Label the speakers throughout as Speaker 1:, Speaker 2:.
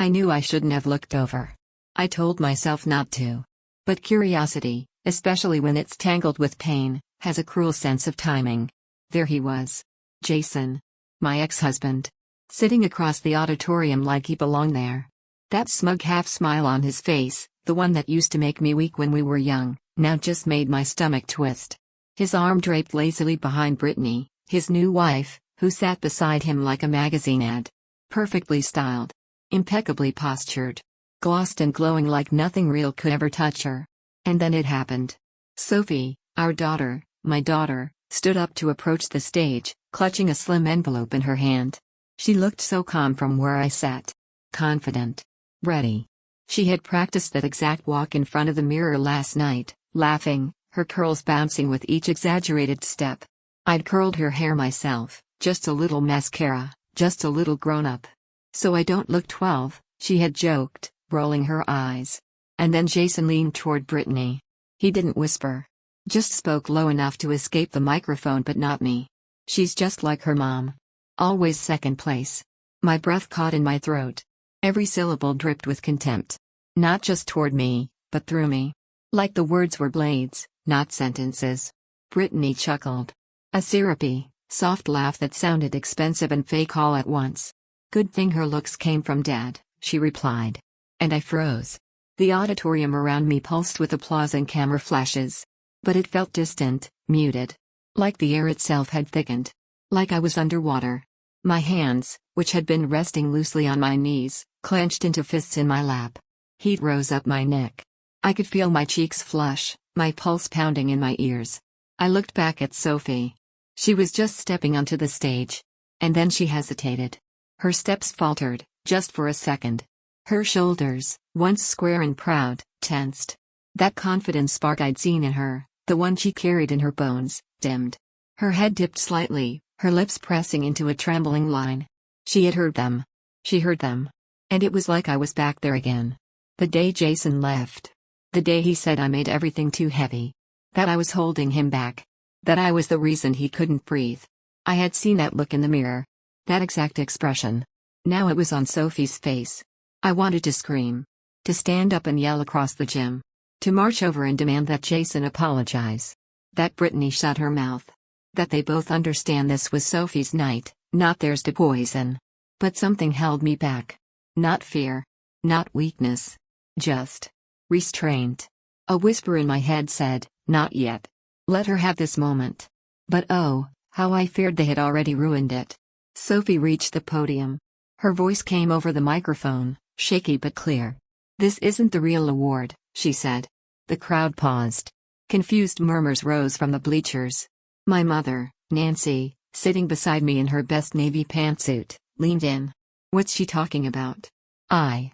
Speaker 1: I knew I shouldn't have looked over. I told myself not to. But curiosity, especially when it's tangled with pain, has a cruel sense of timing. There he was. Jason. My ex-husband. Sitting across the auditorium like he belonged there. That smug half-smile on his face, the one that used to make me weak when we were young, now just made my stomach twist. His arm draped lazily behind Brittany, his new wife, who sat beside him like a magazine ad. Perfectly styled. Impeccably postured. Glossed and glowing like nothing real could ever touch her. And then it happened. Sophie, our daughter, my daughter, stood up to approach the stage, clutching a slim envelope in her hand. She looked so calm from where I sat. Confident. Ready. She had practiced that exact walk in front of the mirror last night, laughing, her curls bouncing with each exaggerated step. I'd curled her hair myself, just a little mascara, just a little grown-up. So I don't look 12, she had joked, rolling her eyes. And then Jason leaned toward Brittany. He didn't whisper. Just spoke low enough to escape the microphone but not me. She's just like her mom. Always second place. My breath caught in my throat. Every syllable dripped with contempt. Not just toward me, but through me. Like the words were blades, not sentences. Brittany chuckled. A syrupy, soft laugh that sounded expensive and fake all at once. Good thing her looks came from Dad, she replied. And I froze. The auditorium around me pulsed with applause and camera flashes. But it felt distant, muted. Like the air itself had thickened. Like I was underwater. My hands, which had been resting loosely on my knees, clenched into fists in my lap. Heat rose up my neck. I could feel my cheeks flush, my pulse pounding in my ears. I looked back at Sophie. She was just stepping onto the stage. And then she hesitated. Her steps faltered, just for a second. Her shoulders, once square and proud, tensed. That confident spark I'd seen in her, the one she carried in her bones, dimmed. Her head dipped slightly, her lips pressing into a trembling line. She had heard them. She heard them. And it was like I was back there again. The day Jason left. The day he said I made everything too heavy. That I was holding him back. That I was the reason he couldn't breathe. I had seen that look in the mirror. That exact expression. Now it was on Sophie's face. I wanted to scream. To stand up and yell across the gym. To march over and demand that Jason apologize. That Brittany shut her mouth. That they both understand this was Sophie's night, not theirs to poison. But something held me back. Not fear. Not weakness. Just restraint. A whisper in my head said, not yet. Let her have this moment. But oh, how I feared they had already ruined it. Sophie reached the podium. Her voice came over the microphone, shaky but clear. This isn't the real award, she said. The crowd paused. Confused murmurs rose from the bleachers. My mother, Nancy, sitting beside me in her best navy pantsuit, leaned in. What's she talking about? I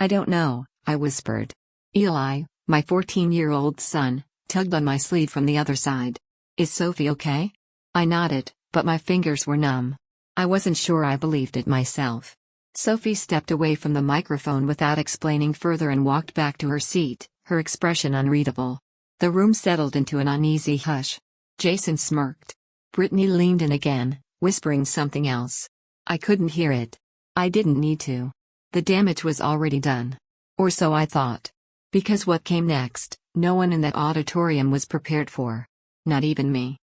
Speaker 1: don't know, I whispered. Eli, my 14-year-old son, tugged on my sleeve from the other side. Is Sophie okay? I nodded, but my fingers were numb. I wasn't sure I believed it myself. Sophie stepped away from the microphone without explaining further and walked back to her seat, her expression unreadable. The room settled into an uneasy hush. Jason smirked. Brittany leaned in again, whispering something else. I couldn't hear it. I didn't need to. The damage was already done. Or so I thought. Because what came next, no one in that auditorium was prepared for. Not even me.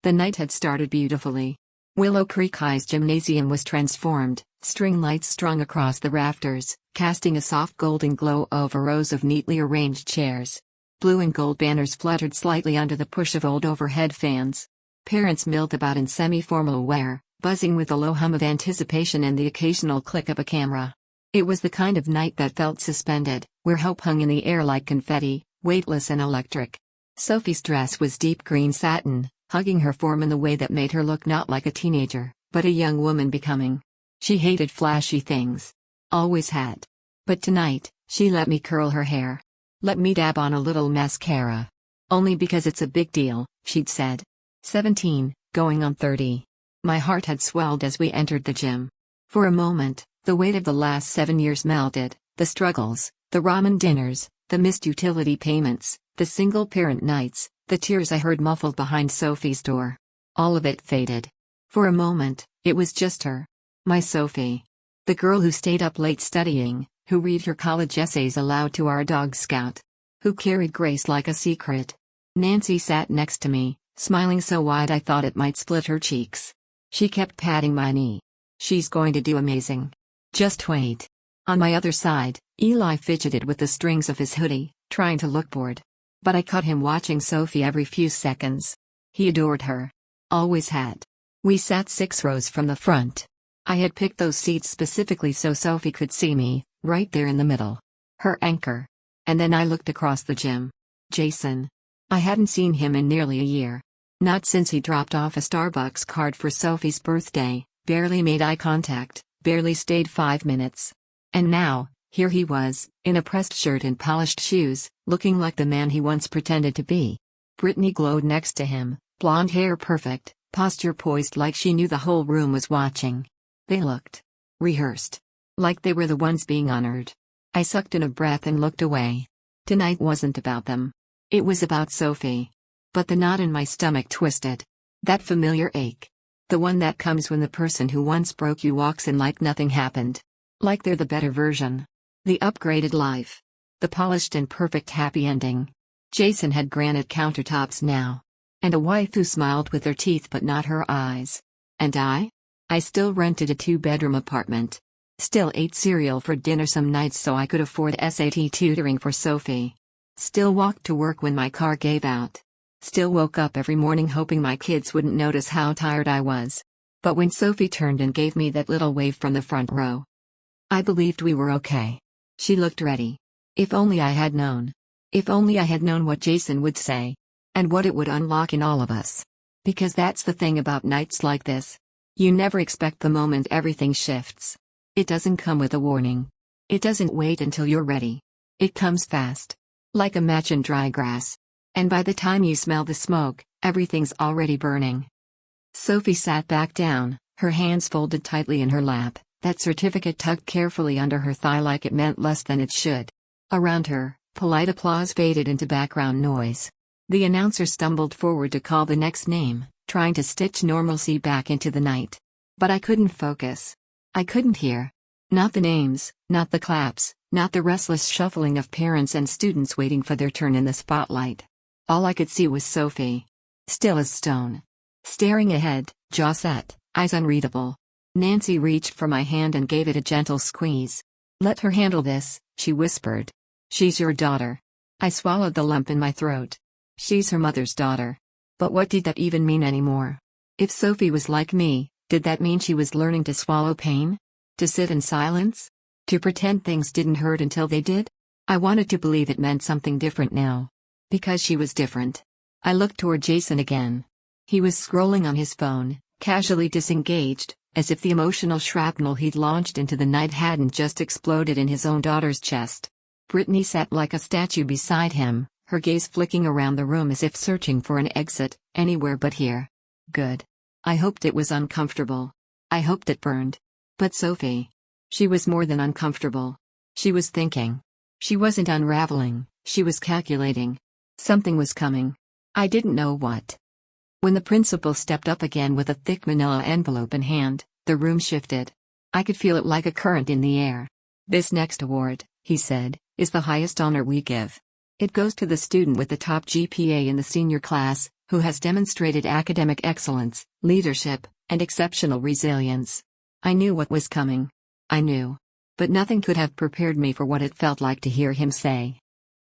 Speaker 1: The night had started beautifully. Willow Creek High's gymnasium was transformed, string lights strung across the rafters, casting a soft golden glow over rows of neatly arranged chairs. Blue and gold banners fluttered slightly under the push of old overhead fans. Parents milled about in semi-formal wear, buzzing with the low hum of anticipation and the occasional click of a camera. It was the kind of night that felt suspended, where hope hung in the air like confetti, weightless and electric. Sophie's dress was deep green satin, hugging her form in the way that made her look not like a teenager, but a young woman becoming. She hated flashy things. Always had. But tonight, she let me curl her hair. Let me dab on a little mascara. Only because it's a big deal, she'd said. 17, going on 30. My heart had swelled as we entered the gym. For a moment, the weight of the last 7 years melted, the struggles, the ramen dinners, the missed utility payments, the single-parent nights, the tears I heard muffled behind Sophie's door. All of it faded. For a moment, it was just her. My Sophie. The girl who stayed up late studying, who read her college essays aloud to our dog Scout, who carried Grace like a secret. Nancy sat next to me, smiling so wide I thought it might split her cheeks. She kept patting my knee. She's going to do amazing. Just wait. On my other side, Eli fidgeted with the strings of his hoodie, trying to look bored. But I caught him watching Sophie every few seconds. He adored her. Always had. We sat 6 rows from the front. I had picked those seats specifically so Sophie could see me, right there in the middle. Her anchor. And then I looked across the gym. Jason. I hadn't seen him in nearly a year. Not since he dropped off a Starbucks card for Sophie's birthday, barely made eye contact, barely stayed 5 minutes. And now, here he was, in a pressed shirt and polished shoes, looking like the man he once pretended to be. Brittany glowed next to him, blonde hair perfect, posture poised like she knew the whole room was watching. They looked rehearsed. Like they were the ones being honored. I sucked in a breath and looked away. Tonight wasn't about them. It was about Sophie. But the knot in my stomach twisted. That familiar ache. The one that comes when the person who once broke you walks in like nothing happened. Like they're the better version. The upgraded life. The polished and perfect happy ending. Jason had granite countertops now. And a wife who smiled with her teeth but not her eyes. And I still rented a 2-bedroom apartment. Still ate cereal for dinner some nights so I could afford SAT tutoring for Sophie. Still walked to work when my car gave out. Still woke up every morning hoping my kids wouldn't notice how tired I was. But when Sophie turned and gave me that little wave from the front row, I believed we were okay. She looked ready. If only I had known. If only I had known what Jason would say. And what it would unlock in all of us. Because that's the thing about nights like this. You never expect the moment everything shifts. It doesn't come with a warning. It doesn't wait until you're ready. It comes fast. Like a match in dry grass. And by the time you smell the smoke, everything's already burning. Sophie sat back down, her hands folded tightly in her lap, that certificate tucked carefully under her thigh like it meant less than it should. Around her, polite applause faded into background noise. The announcer stumbled forward to call the next name, trying to stitch normalcy back into the night. But I couldn't focus. I couldn't hear. Not the names, not the claps, not the restless shuffling of parents and students waiting for their turn in the spotlight. All I could see was Sophie. Still as stone. Staring ahead, jaw set, eyes unreadable. Nancy reached for my hand and gave it a gentle squeeze. "Let her handle this," she whispered. "She's your daughter." I swallowed the lump in my throat. She's her mother's daughter. But what did that even mean anymore? If Sophie was like me, did that mean she was learning to swallow pain? To sit in silence? To pretend things didn't hurt until they did? I wanted to believe it meant something different now. Because she was different. I looked toward Jason again. He was scrolling on his phone, casually disengaged, as if the emotional shrapnel he'd launched into the night hadn't just exploded in his own daughter's chest. Brittany sat like a statue beside him, her gaze flicking around the room as if searching for an exit, anywhere but here. Good. I hoped it was uncomfortable. I hoped it burned. But Sophie. She was more than uncomfortable. She was thinking. She wasn't unraveling, she was calculating. Something was coming. I didn't know what. When the principal stepped up again with a thick manila envelope in hand, the room shifted. I could feel it like a current in the air. "This next award," he said, "is the highest honor we give. It goes to the student with the top GPA in the senior class, who has demonstrated academic excellence, leadership, and exceptional resilience." I knew what was coming. I knew. But nothing could have prepared me for what it felt like to hear him say.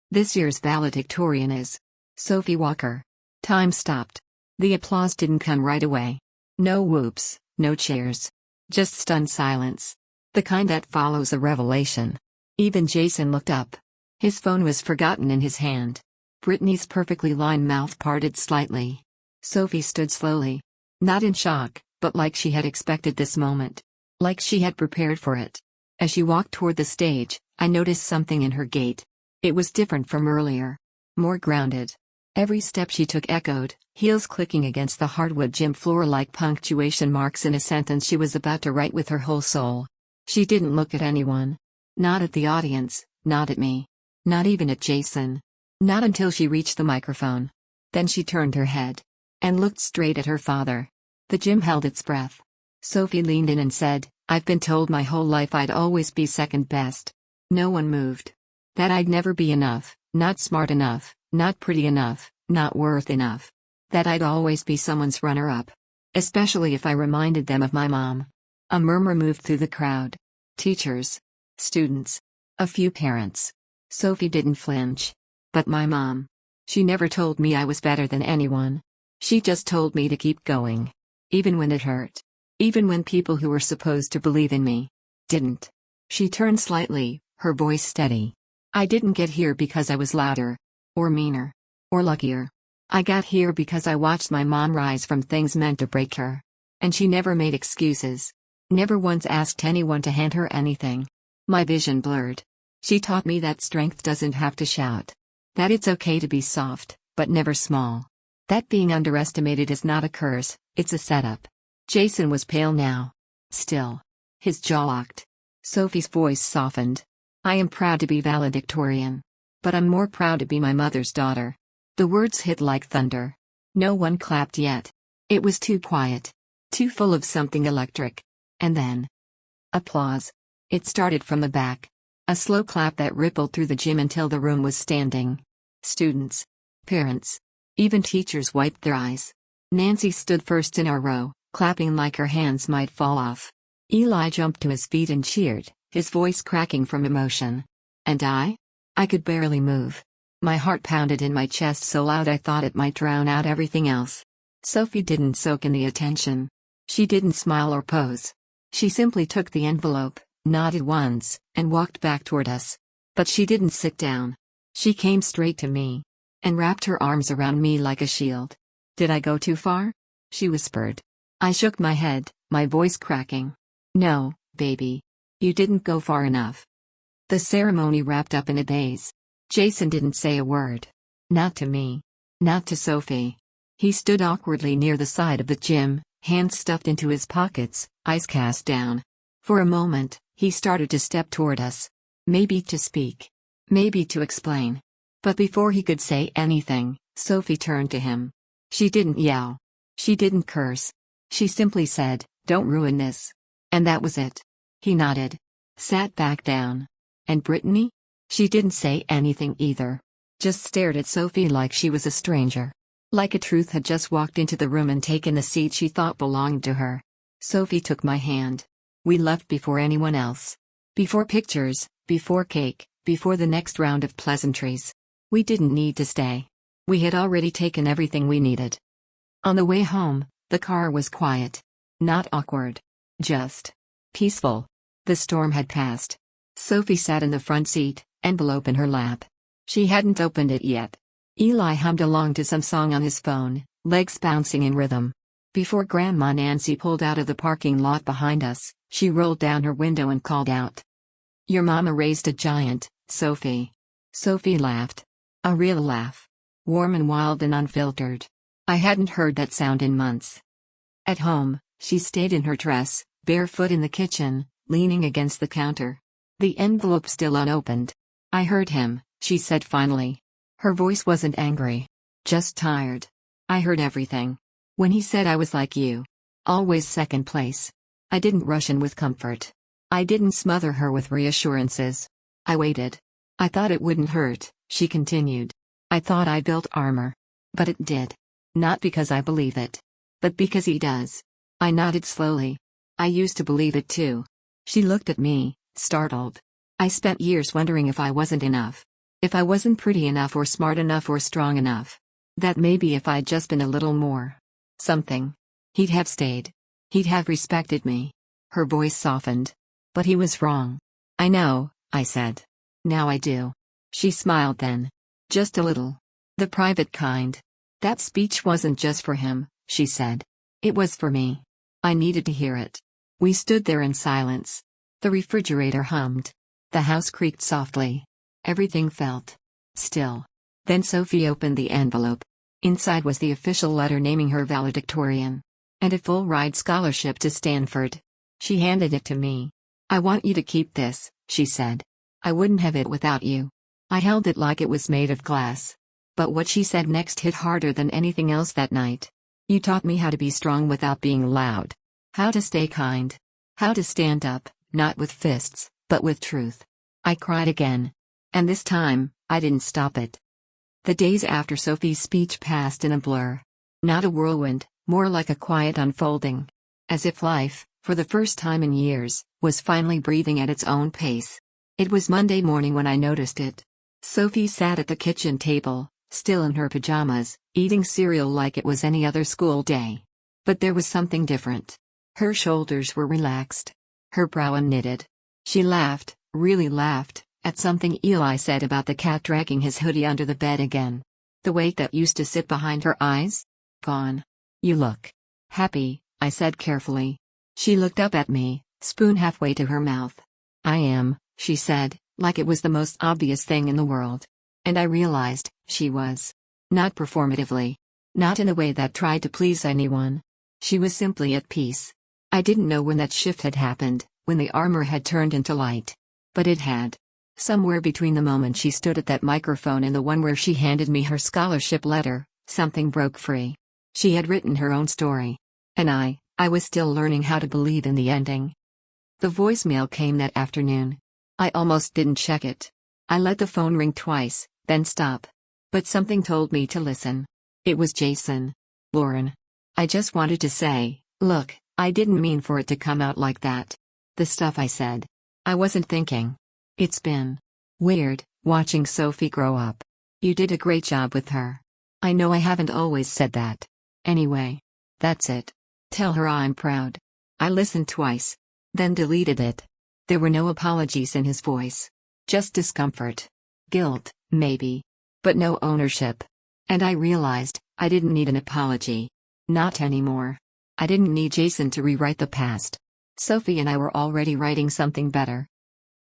Speaker 1: "This year's valedictorian is Sophie Walker." Time stopped. The applause didn't come right away. No whoops, no cheers. Just stunned silence. The kind that follows a revelation. Even Jason looked up. His phone was forgotten in his hand. Brittany's perfectly lined mouth parted slightly. Sophie stood slowly. Not in shock, but like she had expected this moment. Like she had prepared for it. As she walked toward the stage, I noticed something in her gait. It was different from earlier. More grounded. Every step she took echoed, heels clicking against the hardwood gym floor like punctuation marks in a sentence she was about to write with her whole soul. She didn't look at anyone. Not at the audience, not at me. Not even at Jason. Not until she reached the microphone. Then she turned her head. And looked straight at her father. The gym held its breath. Sophie leaned in and said, "I've been told my whole life I'd always be second best. No one moved. That I'd never be enough, not smart enough, not pretty enough, not worth enough. That I'd always be someone's runner-up. Especially if I reminded them of my mom. A murmur moved through the crowd. Teachers. Students. A few parents. Sophie didn't flinch. But my mom. She never told me I was better than anyone. She just told me to keep going. Even when it hurt. Even when people who were supposed to believe in me didn't. She turned slightly, her voice steady. I didn't get here because I was louder. Or meaner. Or luckier. I got here because I watched my mom rise from things meant to break her. And she never made excuses. Never once asked anyone to hand her anything. My vision blurred. She taught me that strength doesn't have to shout. That it's okay to be soft, but never small. That being underestimated is not a curse, it's a setup. Jason was pale now. Still. His jaw locked. Sophie's voice softened. I am proud to be valedictorian. But I'm more proud to be my mother's daughter. The words hit like thunder. No one clapped yet. It was too quiet. Too full of something electric. And then. Applause. It started from the back. A slow clap that rippled through the gym until the room was standing. Students. Parents. Even teachers wiped their eyes. Nancy stood first in our row, clapping like her hands might fall off. Eli jumped to his feet and cheered, his voice cracking from emotion. And I? I could barely move. My heart pounded in my chest so loud I thought it might drown out everything else. Sophie didn't soak in the attention. She didn't smile or pose. She simply took the envelope, nodded once, and walked back toward us. But she didn't sit down. She came straight to me. And wrapped her arms around me like a shield. Did I go too far? She whispered. I shook my head, my voice cracking. No, baby. You didn't go far enough. The ceremony wrapped up in a daze. Jason didn't say a word. Not to me. Not to Sophie. He stood awkwardly near the side of the gym, hands stuffed into his pockets, eyes cast down. For a moment, he started to step toward us. Maybe to speak. Maybe to explain. But before he could say anything, Sophie turned to him. She didn't yell. She didn't curse. She simply said, "Don't ruin this." And that was it. He nodded. Sat back down. And Brittany? She didn't say anything either. Just stared at Sophie like she was a stranger. Like a truth had just walked into the room and taken the seat she thought belonged to her. Sophie took my hand. We left before anyone else. Before pictures, before cake, before the next round of pleasantries. We didn't need to stay. We had already taken everything we needed. On the way home, the car was quiet. Not awkward. Just peaceful. The storm had passed. Sophie sat in the front seat, envelope in her lap. She hadn't opened it yet. Eli hummed along to some song on his phone, legs bouncing in rhythm. Before Grandma Nancy pulled out of the parking lot behind us, she rolled down her window and called out. Your mama raised a giant, Sophie. Sophie laughed. A real laugh. Warm and wild and unfiltered. I hadn't heard that sound in months. At home, she stayed in her dress, barefoot in the kitchen, leaning against the counter. The envelope still unopened. I heard him, she said finally. Her voice wasn't angry. Just tired. I heard everything. When he said I was like you. Always second place. I didn't rush in with comfort. I didn't smother her with reassurances. I waited. I thought it wouldn't hurt, she continued. I thought I built armor. But it did. Not because I believe it. But because he does. I nodded slowly. I used to believe it too. She looked at me, startled. I spent years wondering if I wasn't enough. If I wasn't pretty enough or smart enough or strong enough. That maybe if I'd just been a little more. Something. He'd have stayed. He'd have respected me. Her voice softened. But he was wrong. I know, I said. Now I do. She smiled then. Just a little. The private kind. That speech wasn't just for him, she said. It was for me. I needed to hear it. We stood there in silence. The refrigerator hummed. The house creaked softly. Everything felt still. Then Sophie opened the envelope. Inside was the official letter naming her valedictorian. And a full ride scholarship to Stanford. She handed it to me. I want you to keep this, she said. I wouldn't have it without you. I held it like it was made of glass. But what she said next hit harder than anything else that night. You taught me how to be strong without being loud. How to stay kind. How to stand up, not with fists, but with truth. I cried again. And this time, I didn't stop it. The days after Sophie's speech passed in a blur. Not a whirlwind, more like a quiet unfolding. As if life, for the first time in years, was finally breathing at its own pace. It was Monday morning when I noticed it. Sophie sat at the kitchen table, still in her pajamas, eating cereal like it was any other school day. But there was something different. Her shoulders were relaxed. Her brow unknitted. She laughed, really laughed, at something Eli said about the cat dragging his hoodie under the bed again. The weight that used to sit behind her eyes? Gone. You look happy, I said carefully. She looked up at me, spoon halfway to her mouth. I am, she said, like it was the most obvious thing in the world. And I realized, she was. Not performatively. Not in a way that tried to please anyone. She was simply at peace. I didn't know when that shift had happened, when the armor had turned into light. But it had. Somewhere between the moment she stood at that microphone and the one where she handed me her scholarship letter, something broke free. She had written her own story. And I was still learning how to believe in the ending. The voicemail came that afternoon. I almost didn't check it. I let the phone ring twice, then stop. But something told me to listen. It was Jason. Lauren. I just wanted to say, look, I didn't mean for it to come out like that. The stuff I said. I wasn't thinking. It's been weird, watching Sophie grow up. You did a great job with her. I know I haven't always said that. Anyway. That's it. Tell her I'm proud. I listened twice. Then deleted it. There were no apologies in his voice. Just discomfort. Guilt, maybe. But no ownership. And I realized, I didn't need an apology. Not anymore. I didn't need Jason to rewrite the past. Sophie and I were already writing something better.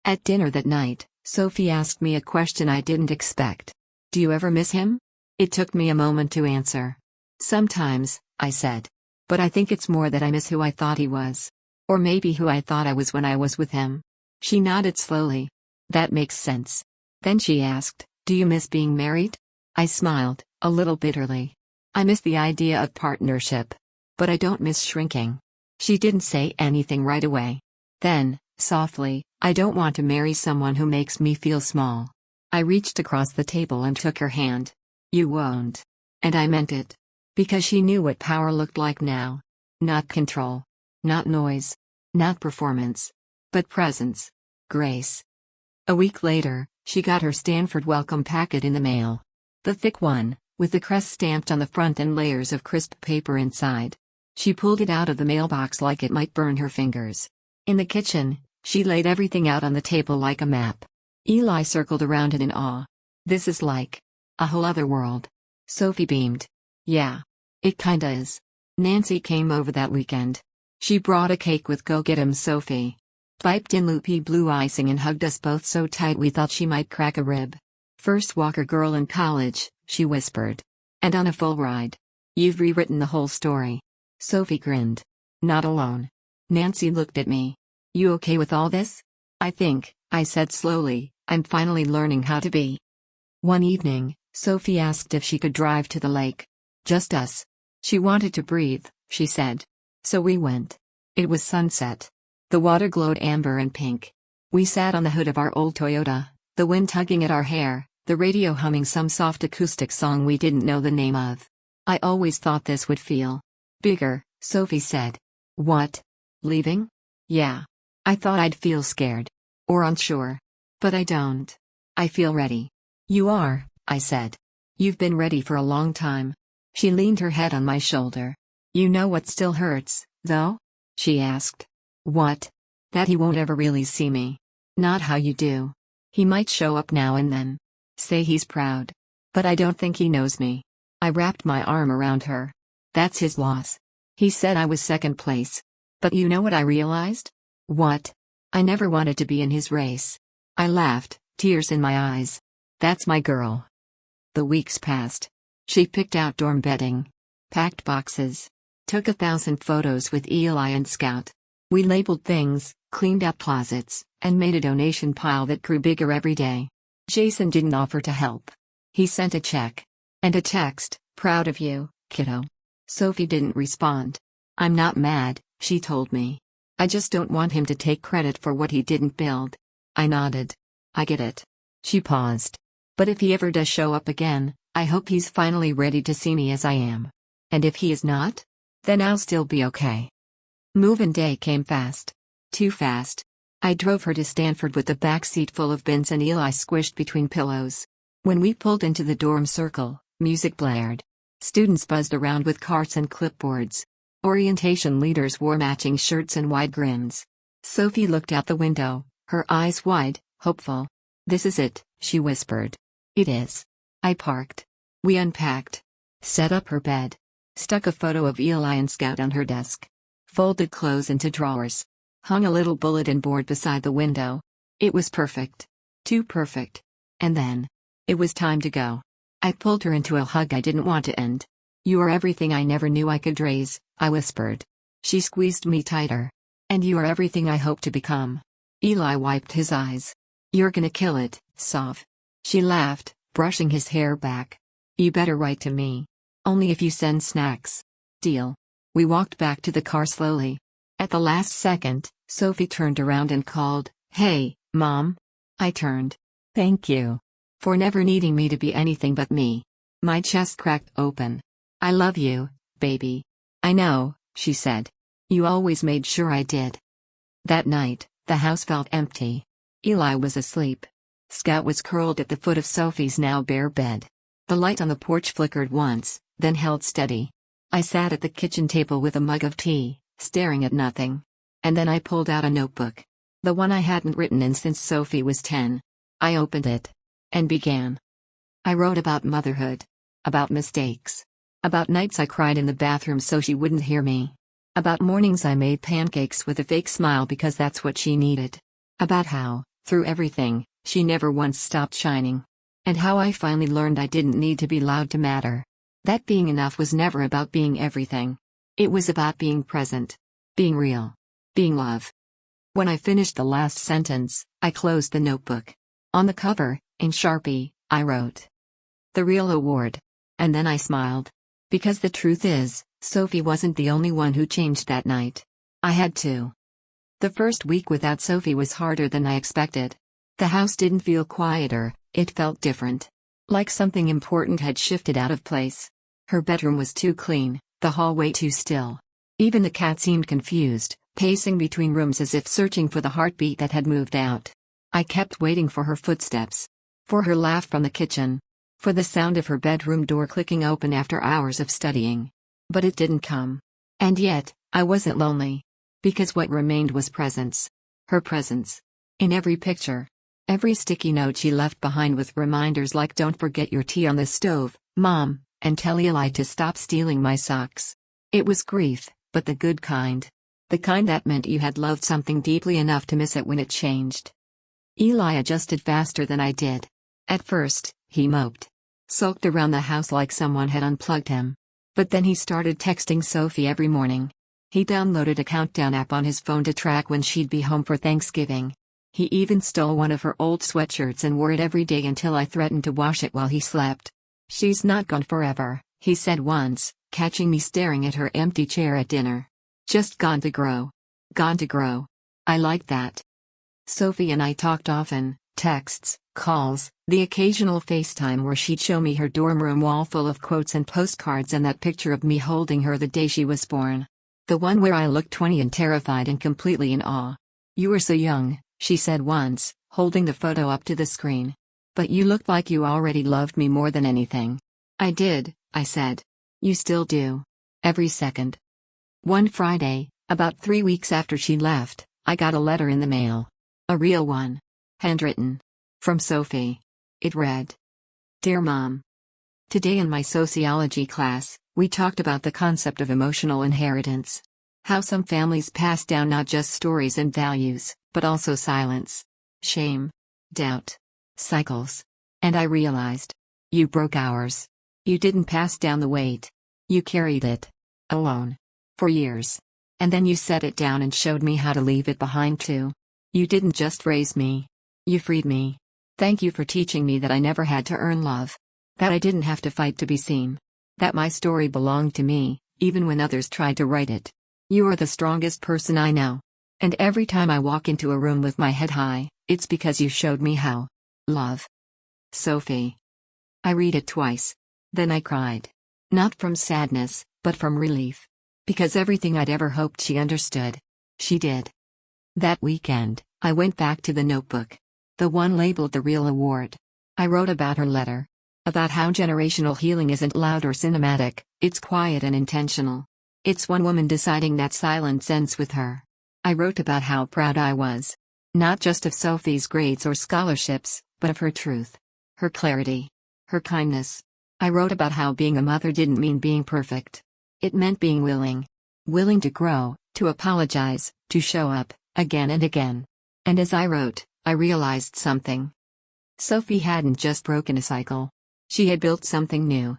Speaker 1: At dinner that night, Sophie asked me a question I didn't expect. Do you ever miss him? It took me a moment to answer. Sometimes, I said. But I think it's more that I miss who I thought he was. Or maybe who I thought I was when I was with him. She nodded slowly. That makes sense. Then she asked, do you miss being married? I smiled, a little bitterly. I miss the idea of partnership. But I don't miss shrinking. She didn't say anything right away. Then, softly, I don't want to marry someone who makes me feel small. I reached across the table and took her hand. You won't. And I meant it. Because she knew what power looked like now. Not control. Not noise. Not performance. But presence. Grace. A week later, she got her Stanford welcome packet in the mail. The thick one, with the crest stamped on the front and layers of crisp paper inside. She pulled it out of the mailbox like it might burn her fingers. In the kitchen, she laid everything out on the table like a map. Eli circled around it in awe. This is like a whole other world. Sophie beamed. Yeah. It kinda is. Nancy came over that weekend. She brought a cake with Go Get 'Em Sophie. Piped in loopy blue icing and hugged us both so tight we thought she might crack a rib. First Walker girl in college, she whispered. And on a full ride. You've rewritten the whole story. Sophie grinned. Not alone. Nancy looked at me. You okay with all this? I think, I said slowly, I'm finally learning how to be. One evening, Sophie asked if she could drive to the lake. Just us. She wanted to breathe, she said. So we went. It was sunset. The water glowed amber and pink. We sat on the hood of our old Toyota, the wind tugging at our hair, the radio humming some soft acoustic song we didn't know the name of. I always thought this would feel bigger, Sophie said. What? Leaving? Yeah. I thought I'd feel scared. Or unsure. But I don't. I feel ready. You are, I said. You've been ready for a long time. She leaned her head on my shoulder. You know what still hurts, though? She asked. What? That he won't ever really see me. Not how you do. He might show up now and then. Say he's proud. But I don't think he knows me. I wrapped my arm around her. That's his loss. He said I was second place. But you know what I realized? What? I never wanted to be in his race. I laughed, tears in my eyes. That's my girl. The weeks passed. She picked out dorm bedding. Packed boxes. Took 1,000 photos with Eli and Scout. We labeled things, cleaned out closets, and made a donation pile that grew bigger every day. Jason didn't offer to help. He sent a check. And a text, proud of you, kiddo. Sophie didn't respond. I'm not mad, she told me. I just don't want him to take credit for what he didn't build. I nodded. I get it. She paused. But if he ever does show up again, I hope he's finally ready to see me as I am. And if he is not? Then I'll still be okay. Move-in day came fast. Too fast. I drove her to Stanford with the back seat full of bins and Eli squished between pillows. When we pulled into the dorm circle, music blared. Students buzzed around with carts and clipboards. Orientation leaders wore matching shirts and wide grins. Sophie looked out the window, her eyes wide, hopeful. "This is it," she whispered. "It is." I parked. We unpacked. Set up her bed. Stuck a photo of Eli and Scout on her desk. Folded clothes into drawers. Hung a little bulletin board beside the window. It was perfect. Too perfect. And then. It was time to go. I pulled her into a hug I didn't want to end. "You are everything I never knew I could raise," I whispered. She squeezed me tighter. "And you are everything I hope to become." Eli wiped his eyes. "You're gonna kill it, Soph." She laughed, brushing his hair back. "You better write to me. Only if you send snacks." "Deal." We walked back to the car slowly. At the last second, Sophie turned around and called, "Hey, Mom." I turned. "Thank you. For never needing me to be anything but me." My chest cracked open. "I love you, baby." "I know," she said. "You always made sure I did." That night, the house felt empty. Eli was asleep. Scout was curled at the foot of Sophie's now bare bed. The light on the porch flickered once, then held steady. I sat at the kitchen table with a mug of tea, staring at nothing. And then I pulled out a notebook. The one I hadn't written in since Sophie was 10. I opened it. And began. I wrote about motherhood. About mistakes. About nights I cried in the bathroom so she wouldn't hear me. About mornings I made pancakes with a fake smile because that's what she needed. About how, through everything, she never once stopped shining. And how I finally learned I didn't need to be loud to matter. That being enough was never about being everything. It was about being present. Being real. Being love. When I finished the last sentence, I closed the notebook. On the cover, in Sharpie, I wrote, "The Real Award." And then I smiled. Because the truth is, Sophie wasn't the only one who changed that night. I had to. The first week without Sophie was harder than I expected. The house didn't feel quieter, it felt different. Like something important had shifted out of place. Her bedroom was too clean, the hallway too still. Even the cat seemed confused, pacing between rooms as if searching for the heartbeat that had moved out. I kept waiting for her footsteps. For her laugh from the kitchen. For the sound of her bedroom door clicking open after hours of studying. But it didn't come. And yet, I wasn't lonely. Because what remained was presence. Her presence. In every picture. Every sticky note she left behind with reminders like "Don't forget your tea on the stove, Mom," and "Tell Eli to stop stealing my socks." It was grief, but the good kind. The kind that meant you had loved something deeply enough to miss it when it changed. Eli adjusted faster than I did. At first, he moped. Sulked around the house like someone had unplugged him. But then he started texting Sophie every morning. He downloaded a countdown app on his phone to track when she'd be home for Thanksgiving. He even stole one of her old sweatshirts and wore it every day until I threatened to wash it while he slept. "She's not gone forever," he said once, catching me staring at her empty chair at dinner. "Just gone to grow." Gone to grow. I liked that. Sophie and I talked often, texts, calls, the occasional FaceTime where she'd show me her dorm room wall full of quotes and postcards and that picture of me holding her the day she was born. The one where I looked 20 and terrified and completely in awe. "You were so young," she said once, holding the photo up to the screen. "But you looked like you already loved me more than anything." "I did," I said. "You still do. Every second." One Friday, about 3 weeks after she left, I got a letter in the mail. A real one. Handwritten. From Sophie. It read, "Dear Mom. Today in my sociology class, we talked about the concept of emotional inheritance. How some families pass down not just stories and values, but also silence, shame, doubt, cycles. And I realized. You broke ours. You didn't pass down the weight. You carried it. Alone. For years. And then you set it down and showed me how to leave it behind too. You didn't just raise me. You freed me. Thank you for teaching me that I never had to earn love. That I didn't have to fight to be seen. That my story belonged to me, even when others tried to write it. You are the strongest person I know. And every time I walk into a room with my head high, It's because you showed me how. Love. Sophie. I read it twice. Then I cried. Not from sadness, but from relief. Because everything I'd ever hoped she understood. She did. That weekend, I went back to the notebook. The one labeled the real award. I wrote about her letter. About how generational healing isn't loud or cinematic, it's quiet and intentional. It's one woman deciding that silence ends with her. I wrote about how proud I was. Not just of Sophie's grades or scholarships, but of her truth. Her clarity. Her kindness. I wrote about how being a mother didn't mean being perfect. It meant being willing. Willing to grow, to apologize, to show up, again and again. And as I wrote, I realized something. Sophie hadn't just broken a cycle. She had built something new.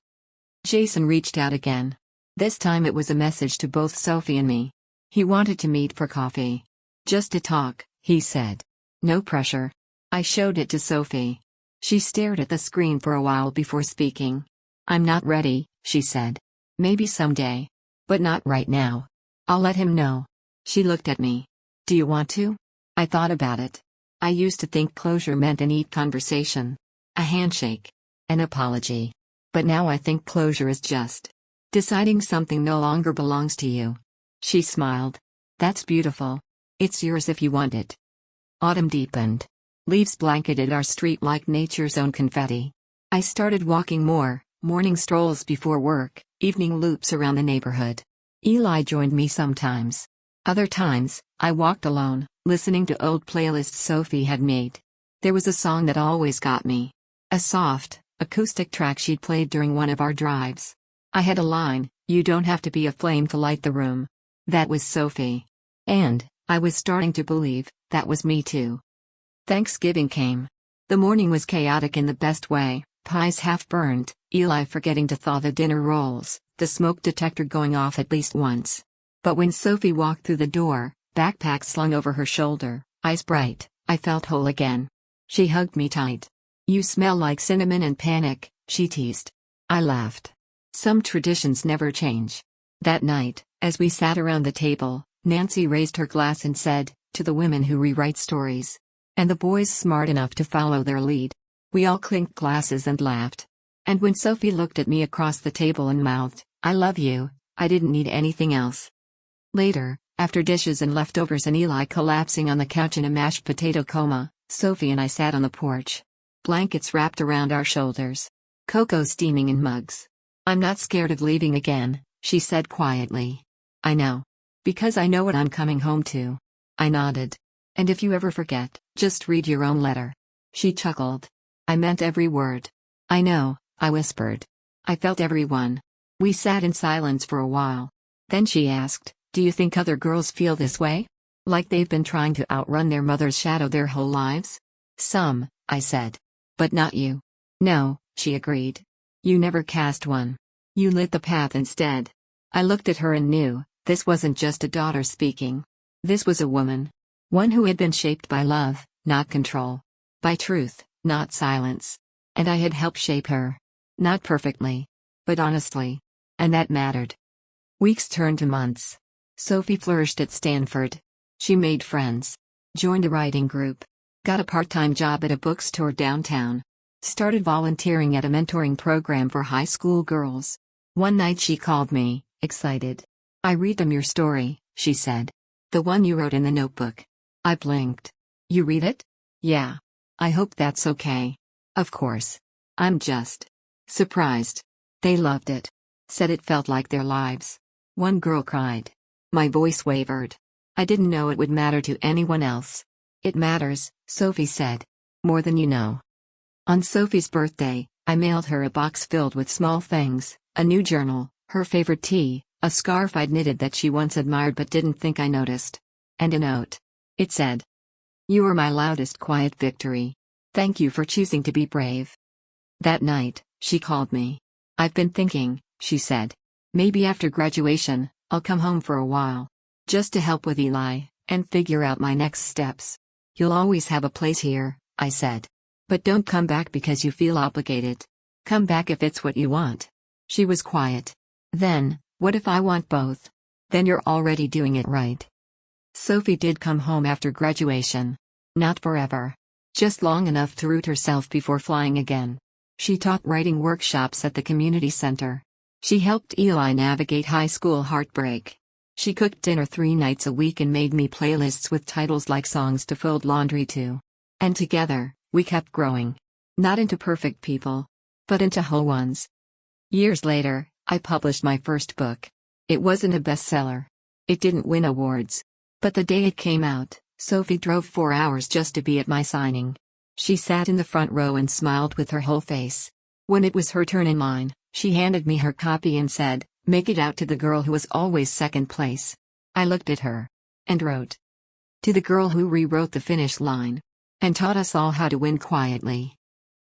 Speaker 1: Jason reached out again. This time it was a message to both Sophie and me. He wanted to meet for coffee. Just to talk, he said. No pressure. I showed it to Sophie. She stared at the screen for a while before speaking. I'm not ready, she said. Maybe someday. But not right now. I'll let him know. She looked at me. Do you want to? I thought about it. I used to think closure meant a neat conversation. A handshake. An apology. But now I think closure is just deciding something no longer belongs to you. She smiled. That's beautiful. It's yours if you want it. Autumn deepened. Leaves blanketed our street like nature's own confetti. I started walking more, morning strolls before work, evening loops around the neighborhood. Eli joined me sometimes. Other times, I walked alone, listening to old playlists Sophie had made. There was a song that always got me. A soft, acoustic track she'd played during one of our drives. I had a line, "You don't have to be a flame to light the room." That was Sophie. And I was starting to believe that was me too. Thanksgiving came. The morning was chaotic in the best way, pies half burned, Eli forgetting to thaw the dinner rolls, the smoke detector going off at least once. But when Sophie walked through the door, backpack slung over her shoulder, eyes bright, I felt whole again. She hugged me tight. "You smell like cinnamon and panic," she teased. I laughed. Some traditions never change. That night, as we sat around the table, Nancy raised her glass and said, "To the women who rewrite stories. And the boys smart enough to follow their lead." We all clinked glasses and laughed. And when Sophie looked at me across the table and mouthed, "I love you," I didn't need anything else. Later, after dishes and leftovers and Eli collapsing on the couch in a mashed potato coma, Sophie and I sat on the porch. Blankets wrapped around our shoulders. Cocoa steaming in mugs. "I'm not scared of leaving again," she said quietly. "I know. Because I know what I'm coming home to." I nodded. "And if you ever forget, just read your own letter." She chuckled. "I meant every word." "I know," I whispered. "I felt every one." We sat in silence for a while. Then she asked, "Do you think other girls feel this way? Like they've been trying to outrun their mother's shadow their whole lives?" "Some," I said. "But not you." "No," she agreed. "You never cast one. You lit the path instead." I looked at her and knew, this wasn't just a daughter speaking. This was a woman. One who had been shaped by love, not control. By truth, not silence. And I had helped shape her. Not perfectly. But honestly. And that mattered. Weeks turned to months. Sophie flourished at Stanford. She made friends. Joined a writing group. Got a part-time job at a bookstore downtown. Started volunteering at a mentoring program for high school girls. One night she called me, excited. "I read them your story," she said. "The one you wrote in the notebook." I blinked. "You read it?" "Yeah. I hope that's okay." "Of course. I'm just surprised." They loved it. Said it felt like their lives. One girl cried. My voice wavered. I didn't know it would matter to anyone else. "It matters," Sophie said. "More than you know." On Sophie's birthday, I mailed her a box filled with small things, a new journal, her favorite tea, a scarf I'd knitted that she once admired but didn't think I noticed. And a note. It said, "You are my loudest quiet victory. Thank you for choosing to be brave." That night, she called me. "I've been thinking," she said. "Maybe after graduation, I'll come home for a while. Just to help with Eli, and figure out my next steps." "You'll always have a place here," I said. "But don't come back because you feel obligated. Come back if it's what you want." She was quiet. "Then, what if I want both?" "Then you're already doing it right." Sophie did come home after graduation. Not forever. just long enough to root herself before flying again. She taught writing workshops at the community center. She helped Eli navigate high school heartbreak. She cooked dinner 3 nights a week and made me playlists with titles like Songs to Fold Laundry To. And together, we kept growing. Not into perfect people, but into whole ones. Years later, I published my first book. It wasn't a bestseller. It didn't win awards. But the day it came out, Sophie drove 4 hours just to be at my signing. She sat in the front row and smiled with her whole face. When it was her turn in line, she handed me her copy and said, "Make it out to the girl who was always second place." I looked at her. And wrote. To the girl who rewrote the finish line. And taught us all how to win quietly.